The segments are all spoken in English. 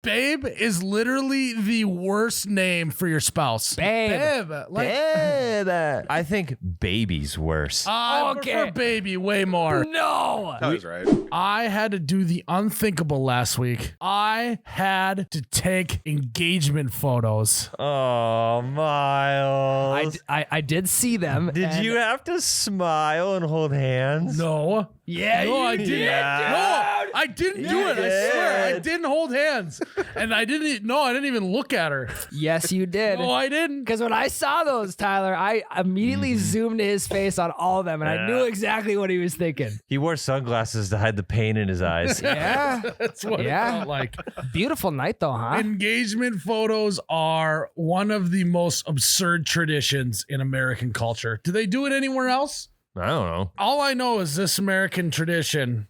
Babe is literally the worst name for your spouse. Babe. Babe. I think baby's worse. I prefer baby way more. No. That was right. I had to do the unthinkable last week. I had to take engagement photos. Oh, Miles. I did see them. Did you have to smile and hold hands? No. Yeah, No, I didn't. Yeah. No, I didn't do it. I swear. I didn't hold hands. And I didn't even look at her. Yes, you did. No, I didn't. Because when I saw those, Tyler, I immediately zoomed to his face on all of them, and I knew exactly what he was thinking. He wore sunglasses to hide the pain in his eyes. Yeah. That's what it felt like. Beautiful night, though, huh? Engagement photos are one of the most absurd traditions in American culture. Do they do it anywhere else? I don't know. All I know is this American tradition,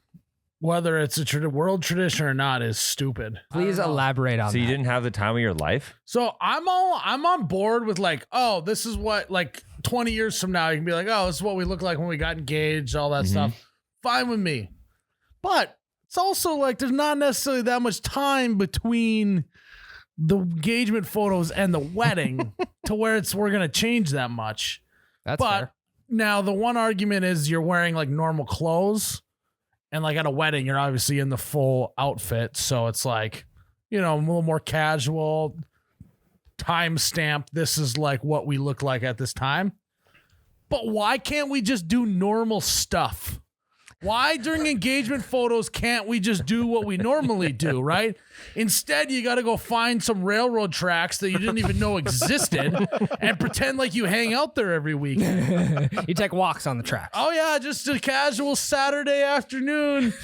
whether it's a world tradition or not, is stupid. Please elaborate on So that. you didn't have the time of your life? So I'm on board with like, oh, this is what, like 20 years from now, you can be like, oh, this is what we look like when we got engaged, all that stuff. Fine with me. But it's also like there's not necessarily that much time between the engagement photos and the wedding to where we're going to change that much. That's But fair. now the one argument is you're wearing like normal clothes, and like at a wedding, you're obviously in the full outfit. So it's like, you know, a little more casual, time stamped. This is like what we look like at this time. But why can't we just do normal stuff? Why during engagement photos can't we just do what we normally do, right? Instead, you got to go find some railroad tracks that you didn't even know existed and pretend like you hang out there every week. You take walks on the tracks. Oh, yeah, just a casual Saturday afternoon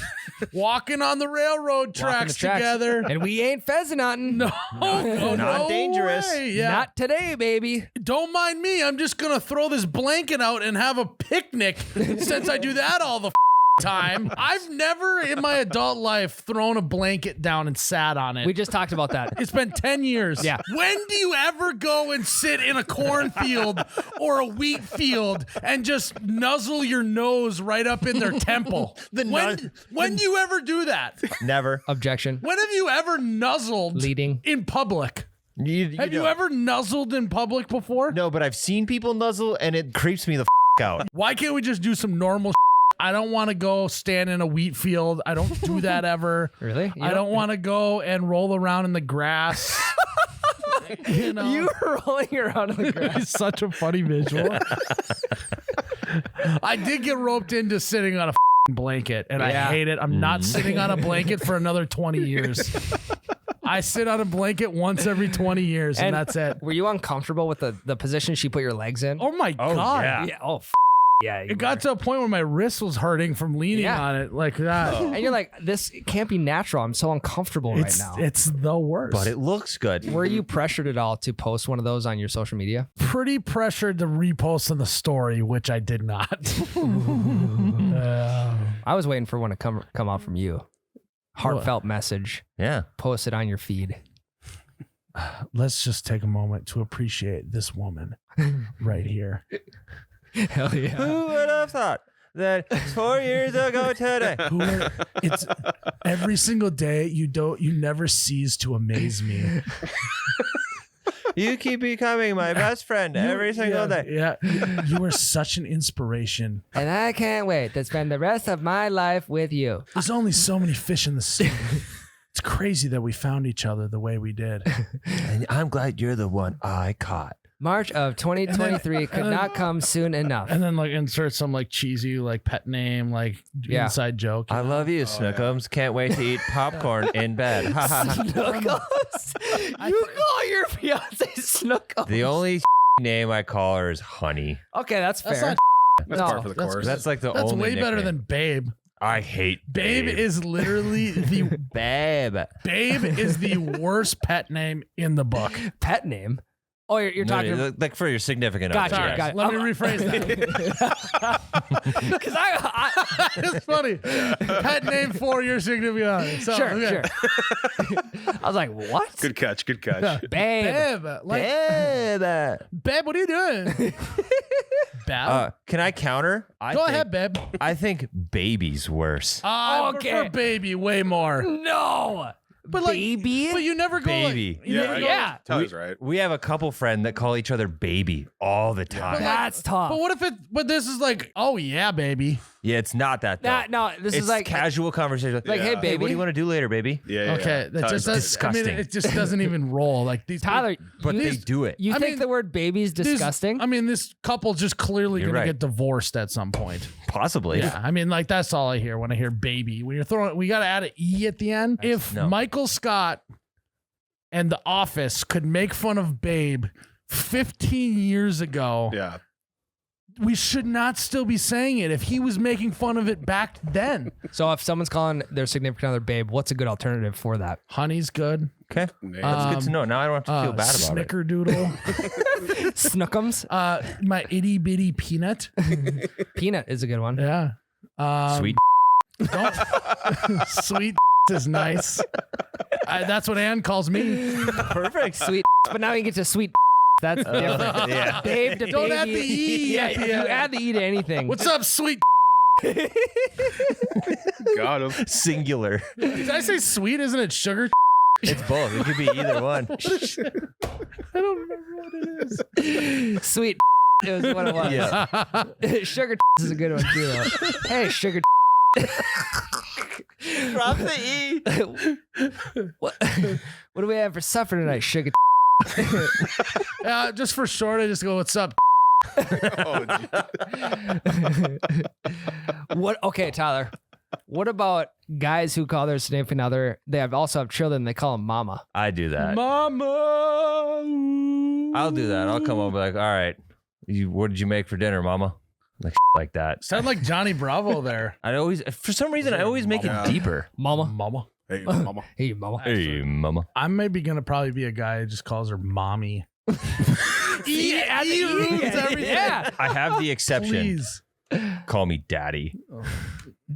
walking on the railroad tracks together. And we ain't pheasant hunting. No, Not dangerous. way. Yeah. Not today, baby. Don't mind me. I'm just going to throw this blanket out and have a picnic since I do that all the time. I've never in my adult life thrown a blanket down and sat on it. We just talked about that. It's been 10 years. Yeah. When do you ever go and sit in a cornfield or a wheat field and just nuzzle your nose right up in their temple? When do you ever do that? Never. Objection. When have you ever nuzzled Leading. in public? You Have you don't. ever nuzzled in public before? No, but I've seen people nuzzle, and it creeps me the out. Why can't we just do some normal I don't want to go stand in a wheat field. I don't do that ever. Really? I don't want to go and roll around in the grass. You know? You were rolling around in the grass. It's such a funny visual. I did get roped into sitting on a blanket, and I hate it. I'm not sitting on a blanket for another 20 years. I sit on a blanket once every 20 years, and that's it. Were you uncomfortable with the position she put your legs in? Oh, my God. yeah. Yeah. Oh, yeah. It got to a point where my wrist was hurting from leaning on it like that. And you're like, this can't be natural. I'm so uncomfortable right now. It's the worst. But it looks good. Were you pressured at all to post one of those on your social media? Pretty pressured to repost on the story, which I did not. I was waiting for one to come out from you. Heartfelt message. Yeah. Post it on your feed. Let's just take a moment to appreciate this woman right here. Hell yeah. Who would have thought that 4 years ago today? It's every single day you never cease to amaze me. You keep becoming my best friend every single day. Yeah, you are such an inspiration. And I can't wait to spend the rest of my life with you. There's only so many fish in the sea. It's crazy that we found each other the way we did. And I'm glad you're the one I caught. March of 2023 could not come soon enough. And then like insert some like cheesy like pet name like inside joke. I love you, Snookums. Can't wait to eat popcorn in bed. Ha, ha, ha. Snookums? You call your fiance Snookums? The only name I call her is Honey. Okay, that's fair. That's not That's par for the course. That's like the That's only way better nickname. than Babe. I hate Babe is literally the Babe. Babe is the worst pet name in the book. Pet name? Oh, you're talking... Literally, like for your significant Gotcha, other. yes. got it. Let me rephrase that. Because I It's funny. Pet name for your significant other. So, sure, okay. sure. I was like, what? Good catch. Good catch. Babe. Babe. Like, Babe. babe, what are you doing? Babe. Can I counter? Go ahead, babe. I think baby's worse. I Okay. prefer baby way more. No. But like, baby. but you never go Baby. Like, you never go- Yeah. Tyler's right. We have a couple friend that call each other baby all the time. That's tough. But what if it? But this is like, oh yeah, baby. Yeah, it's not that though. No, this it's is like casual conversation. like, hey, Yeah. baby. Hey, what do you want to do later, baby? Yeah. Okay, that Tyler's just right. does, I mean, Disgusting. it just doesn't even roll. Like these Tyler, But you, they do it. you I think mean, the word baby's This- disgusting? I mean, this couple's just clearly You're gonna right. get divorced at some point. Possibly. Yeah, I mean, like that's all I hear when I hear baby. When you're throwing, we got to add an e at the end. If No. Michael Scott and The Office could make fun of Babe 15 years ago, Yeah. we should not still be saying it. If he was making fun of it back then, So if someone's calling their significant other babe, what's a good alternative for that? honey's good. Okay. Man. That's good to know. Now I don't have to feel bad about it. Snickerdoodle. Snookums? My itty bitty peanut. Peanut is a good one. Yeah. Sweet. Don't, sweet is nice. That's what Ann calls me. Perfect. Sweet. But now you get to sweet. That's different. Yeah. Babe to Don't baby. add the E Yeah, at the you end. add the E to anything. What's up, sweet? Got him. Singular. Did I say sweet? Isn't it sugar? It's both. It could be either one. I don't remember what it is. Sweet. It was what it was. Yeah. Sugar is a good one too, though. Hey, sugar. Drop the E. what do we have for supper tonight? Sugar. Just for short, I just go, what's up? Oh, gee. What? Okay, Tyler. What about guys who call their significant other? They also have children. They call them mama. I do that. Mama. I'll do that. I'll come over like, all right, what did you make for dinner, mama? Like that. Sound like Johnny Bravo there. I always, for some reason, I always make Yeah. it deeper. Mama. Mama. Hey, mama. Hey, mama. Hey, mama. I'm maybe going to probably be a guy who just calls her mommy. E ruins everything. Yeah. I have the exception. Please. Call me daddy.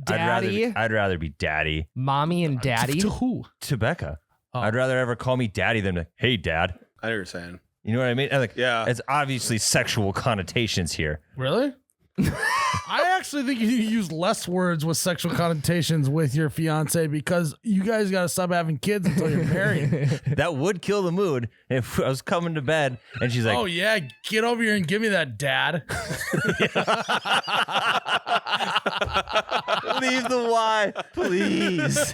Daddy, I'd rather be daddy mommy, and daddy. To who? to Becca. Oh. I'd rather ever call me daddy than like, hey, dad. I know what you're saying. You know what I mean? And like, Yeah. it's obviously sexual connotations here. Really? I actually think you need to use less words with sexual connotations with your fiance because you guys got to stop having kids until you're married. That would kill the mood if I was coming to bed and she's like, Oh, yeah. Get over here and give me that, dad. leave the Y, please.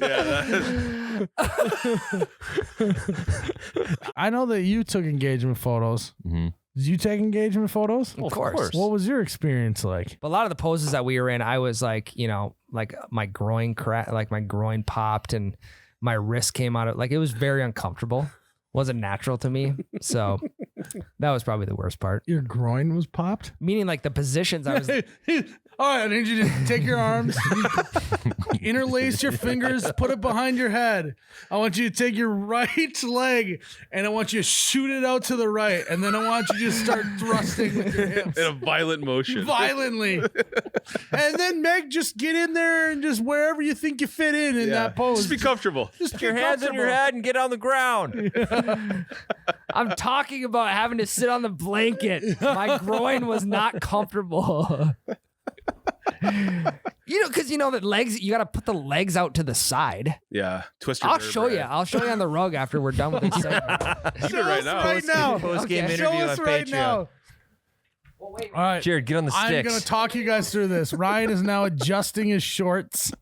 I know that you took engagement photos. Mhm. Did you take engagement photos? Of course. What was your experience like? But a lot of the poses that we were in, I was like, like my groin like my groin popped and my wrist came out of, like, it was very uncomfortable. Wasn't natural to me. So that was probably the worst part. Your groin was popped? Meaning like the positions I was. All right, I need you to take your arms, interlace your fingers, put it behind your head. I want you to take your right leg and I want you to shoot it out to the right. And then I want you to start thrusting with your hips. In a violent motion. Violently. And then Meg, just get in there and just wherever you think you fit in that pose. Just be comfortable. Just Put your get hands on your comfortable. head and get on the ground. I'm talking about having to sit on the blanket. My groin was not comfortable. Because that legs, you got to put the legs out to the side. Yeah. Twist your I'll show you. vertebrae. I'll show you on the rug after we're done with this segment. You do it right now. Right now. Post-game Okay. interview Show us on right Patreon. now. All right. Jared, get on the I'm sticks. going to talk you guys through this. Ryan is now adjusting his shorts.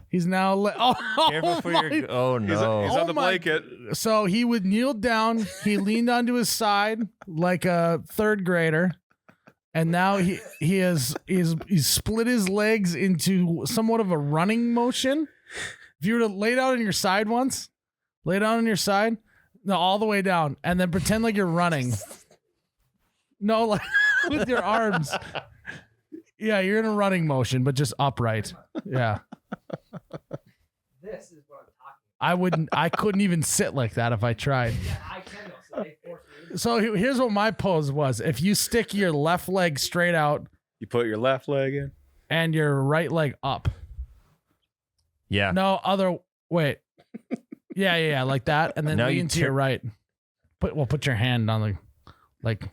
He's now Careful for your. Oh He's, no. he's on the my- blanket. So he would kneel down. He leaned onto his side like a third grader, and now he's split his legs into somewhat of a running motion. If you were to lay down on your side once, lay down on your side, no, all the way down, and then pretend like you're running. No, like with your arms. Yeah, you're in a running motion, but just upright. Yeah. This is what I'm talking I couldn't even sit like that if I tried. about. I can though, so they forced me. So here's what my pose was. If you stick your left leg straight out You put your left leg in. and your right leg up. Yeah. Wait. Yeah, like that. And then Now you lean to your right. Put your hand on the like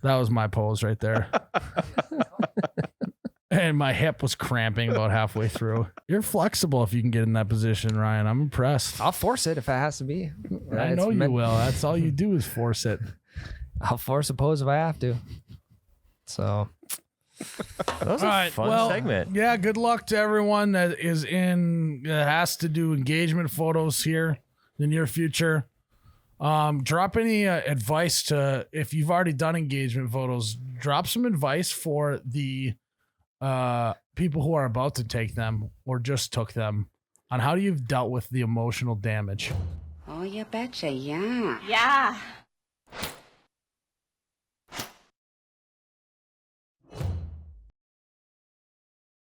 that was my pose right there. and my hip was cramping about halfway through. You're flexible if you can get in that position, Ryan. I'm impressed. I'll force it if it has to be. I know you will. That's all you do is force it. I'll force a pose if I have to. So That was a fun segment. Yeah, good luck to everyone that is that has to do engagement photos here in the near future. Drop any advice if you've already done engagement photos, drop some advice for the people who are about to take them or just took them on how you've dealt with the emotional damage. Oh, you betcha, yeah. Yeah.